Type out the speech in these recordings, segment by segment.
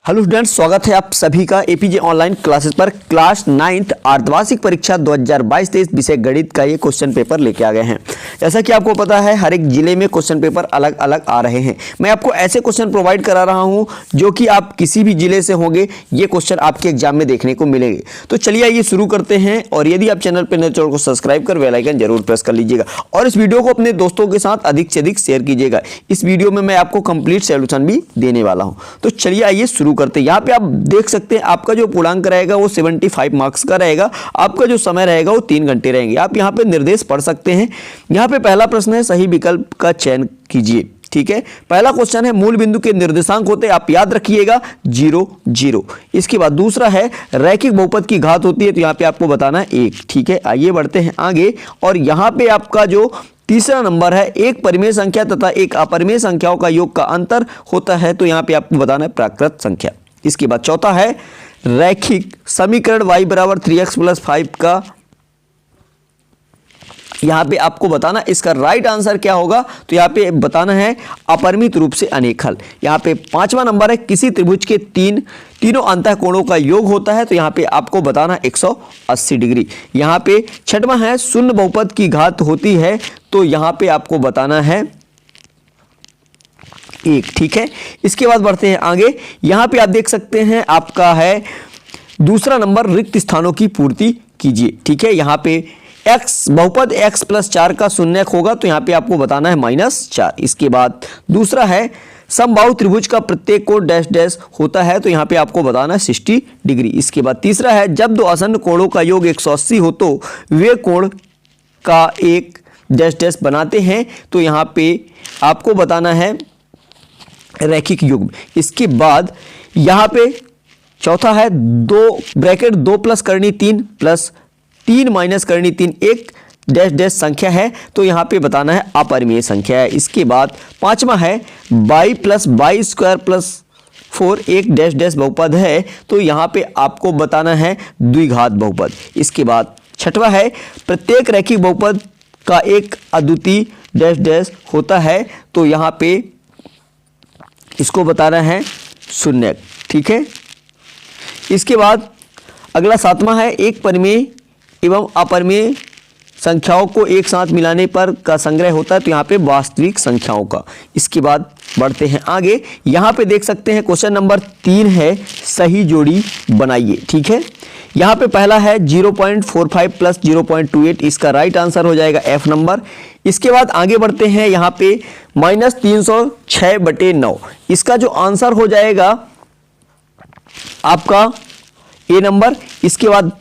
Hello students, स्वागत है आप सभी का एपीजे ऑनलाइन क्लासेस पर। क्लास 9th अर्धवार्षिक परीक्षा 2022-23 विषय गणित का ये क्वेश्चन पेपर लेके आ गए हैं। जैसा कि आपको पता है, हर एक जिले में क्वेश्चन पेपर अलग अलग आ रहे हैं। मैं आपको ऐसे क्वेश्चन प्रोवाइड करा रहा हूं जो कि आप किसी भी जिले से होंगे, ये क्वेश्चन आपके एग्जाम में देखने को मिलेंगे। तो चलिए आइए शुरू करते हैं। और यदि आप चैनल पर नए, चैनल को सब्सक्राइब कर बेल आइकन जरूर प्रेस कर लीजिएगा और इस वीडियो को अपने दोस्तों के साथ अधिक से अधिक शेयर कीजिएगा। इस वीडियो में मैं आपको कंप्लीट सॉल्यूशन भी देने वाला हूं। तो चलिए आइए शुरू करते हैं। यहाँ पे आप देख सकते हैं आपका जो पूर्णांक रहेगा वो 75 मार्क्स का रहेगा। आपका जो समय रहेगा वो 3 घंटे रहेंगे। आप यहाँ पे निर्देश पढ़ सकते हैं। यहाँ पे पहला प्रश्न है, सही विकल्प का चयन कीजिए। ठीक है, पहला क्वेश्चन है, मूल बिंदु के निर्देशांक होते हैं, आप याद रखिएगा 0 0। इसके बाद दूसरा है, रैखिक बहुपद की घात होती है, तो यहाँ पे आपको बताना है 1। ठीक है, आइए बढ़ते हैं आगे। और यहाँ पे आपका जो तीसरा नंबर है, एक परिमेय संख्या तथा एक अपरिमेय संख्याओं का योग का अंतर होता है, तो यहाँ पे आपको बताना है प्राकृत संख्या। इसके बाद चौथा है, रैखिक समीकरण y बराबर 3x + 5 का यहां पे आपको बताना इसका राइट आंसर क्या होगा, तो यहां पे बताना है अपरिमित रूप से अनेक हल। यहां पे पांचवा नंबर है, किसी त्रिभुज के तीनों अंतःकोणों का योग होता है, तो यहां पे आपको बताना 180 डिग्री। यहां पे छठवां है, शून्य बहुपद की घात होती है, तो यहां पे आपको बताना है 1। ठीक है, इसके बाद बढ़ते हैं आगे। यहां पे आप देख सकते हैं आपका है दूसरा नंबर, रिक्त स्थानों की पूर्ति कीजिए। ठीक है, यहां पे x बहुपद x + 4 का शून्यक होगा, तो यहां पे आपको बताना है -4। इसके बाद दूसरा है, समबाहु त्रिभुज का प्रत्येक कोण डैश डैश होता है, तो यहां पे आपको बताना है 60 डिग्री। इसके बाद तीसरा है, जब दो आसन्न कोणों का योग 180 हो तो वे कोण का एक डैश डैश बनाते हैं, तो यहां पे आपको बताना है रैखिक युग्म। इसके बाद यहां पे चौथा है, 2 प्लस करनी 3 प्लस 3 माइनस करनी 3 एक डैश डैश संख्या है, तो यहां पे बताना है अपरिमेय संख्या है। इसके बाद पांचवा है, y + y² + 4 एक डैश डैश बहुपद है, तो यहां पे आपको बताना है द्विघात बहुपद। इसके बाद छठवा है, प्रत्येक रैखिक बहुपद का एक अद्वितीय डैश डैश होता है, तो यहां पे इसको बताना है शून्यक। ठीक है, इसके बाद अगला सातवां है, एक परिमेय एवं अपरिमेय संख्याओं को एक साथ मिलाने पर का संग्रह होता है, तो यहाँ पे वास्तविक संख्याओं का। इसके बाद बढ़ते हैं आगे। यहाँ पे देख सकते हैं क्वेश्चन नंबर 3 है, सही जोड़ी बनाइए। ठीक है, यहाँ पे पहला है 0.45 + 0.28, इसका राइट आंसर हो जाएगा F नंबर। इसके बाद आगे बढ़ते हैं, यहाँ पे -306/9, इसका जो आंसर हो जाएगा आपका A नंबर। इसके बाद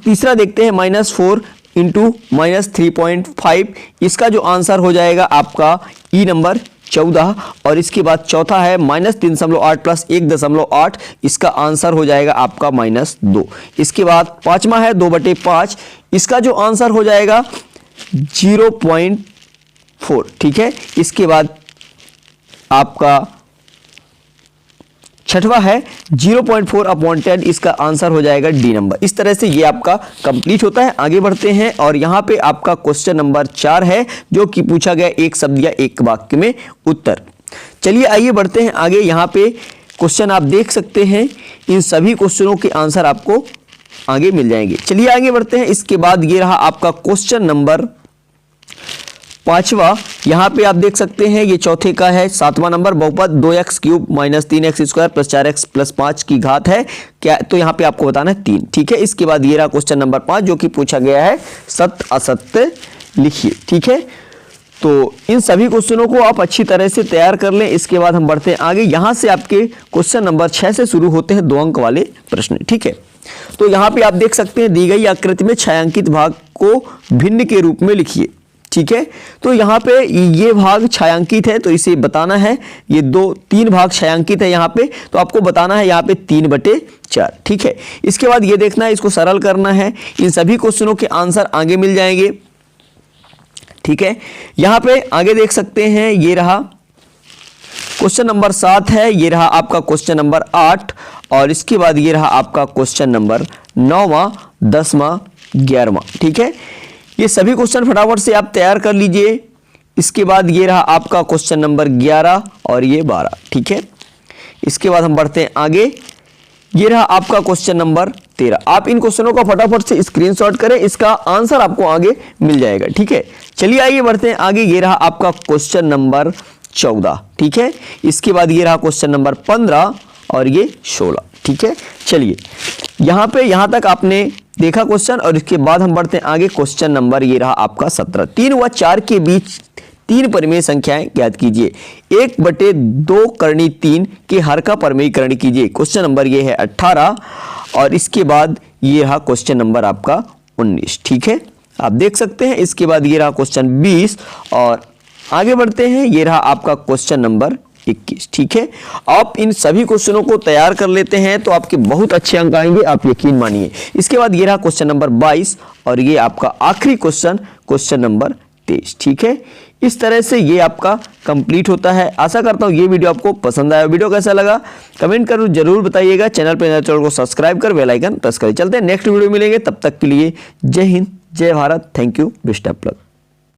तीसरा देखते हैं, -4 × -3.5, इसका जो आंसर हो जाएगा आपका E नंबर 14। और इसके बाद चौथा है, -3.8 + 1.8, इसका आंसर हो जाएगा आपका -2। इसके बाद पांचवा है 2/5, इसका जो आंसर हो जाएगा 0.4। ठीक है, इसके बाद आपका छठवा है 0.4/10, इसका आंसर हो जाएगा D नंबर। इस तरह से ये आपका कंप्लीट होता है। आगे बढ़ते हैं और यहाँ पे आपका क्वेश्चन नंबर 4 है, जो कि पूछा गया एक शब्द या एक वाक्य में उत्तर। चलिए आइए बढ़ते हैं आगे। यहाँ पे क्वेश्चन आप देख सकते हैं, इन सभी क्वेश्चनों के आंसर आपको आगे मिल जाएंगे। चलिए आगे बढ़ते हैं। इसके बाद ये रहा आपका क्वेश्चन नंबर 5वां। यहाँ पे आप देख सकते हैं, ये चौथे का है, 7वां नंबर, बहुपद 2x³ - 3x² + 4x + 5 की घात है क्या, तो यहाँ पे आपको बताना है 3। ठीक है, इसके बाद ये रहा क्वेश्चन नंबर 5, जो कि पूछा गया है सत्य असत्य लिखिए। ठीक है, तो इन सभी क्वेश्चनों को आप अच्छी तरह से तैयार कर लें। इसके बाद हम बढ़ते हैं आगे। यहाँ से आपके क्वेश्चन नंबर 6 से शुरू होते हैं 2 अंक वाले प्रश्न। ठीक है, तो यहाँ पे आप देख सकते हैं, दी गई आकृति में छायांकित भाग को भिन्न के रूप में लिखिए। ठीक है, तो यहाँ पे ये भाग छायांकित है, तो इसे बताना है, ये 3 भाग छायांकित है यहाँ पे, तो आपको बताना है यहाँ पे 3/4। ठीक है, इसके बाद ये देखना है, इसको सरल करना है। इन सभी क्वेश्चनों के आंसर आगे मिल जाएंगे। ठीक है, यहाँ पे आगे देख सकते हैं, ये रहा क्वेश्चन नंबर 7 है, ये रहा आपका क्वेश्चन नंबर 8, और इसके बाद ये रहा आपका क्वेश्चन नंबर 9वां, 10वां, 11वां। ठीक है, ये सभी क्वेश्चन फटाफट से आप तैयार कर लीजिए। इसके बाद ये रहा आपका क्वेश्चन नंबर 11 और ये 12। ठीक है, इसके बाद हम बढ़ते हैं आगे। ये रहा आपका क्वेश्चन नंबर 13। आप इन क्वेश्चनों का फटाफट से स्क्रीनशॉट करें, इसका आंसर आपको आगे मिल जाएगा। ठीक है, चलिए आइए बढ़ते हैं आगे। ये रहा आपका क्वेश्चन नंबर 14। ठीक है, इसके बाद ये रहा क्वेश्चन नंबर 15 और ये 16। ठीक है, चलिए यहाँ तक आपने देखा क्वेश्चन, और इसके बाद हम बढ़ते हैं आगे। क्वेश्चन नंबर ये रहा आपका 17। 3 व 4 के बीच 3 परिमेय संख्याएं ज्ञात कीजिए। 1/2 करणी 3 के हर का परिमेयीकरण कीजिए। क्वेश्चन नंबर ये है 18 और इसके बाद ये रहा क्वेश्चन नंबर आपका 19। ठीक है, आप देख सकते हैं। इसके बाद ये रहा क्वेश्चन 20 और आगे बढ़ते हैं। ये रहा आपका क्वेश्चन नंबर 21। ठीक है, आप इन सभी क्वेश्चनों को तैयार कर लेते हैं तो आपके बहुत अच्छे अंक आएंगे, आप यकीन मानिए। इसके बाद ये रहा क्वेश्चन नंबर 22 और ये आपका आखिरी क्वेश्चन नंबर 23। ठीक है, इस तरह से ये आपका कंप्लीट होता है। आशा करता हूँ ये वीडियो आपको पसंद आया। वीडियो कैसा लगा कमेंट कर जरूर बताइएगा। चैनल चैनल को सब्सक्राइब कर बेल आइकन प्रेस करें। चलते हैं नेक्स्ट वीडियो मिलेंगे, तब तक के लिए जय हिंद, जय Bharat, thank you, best of luck.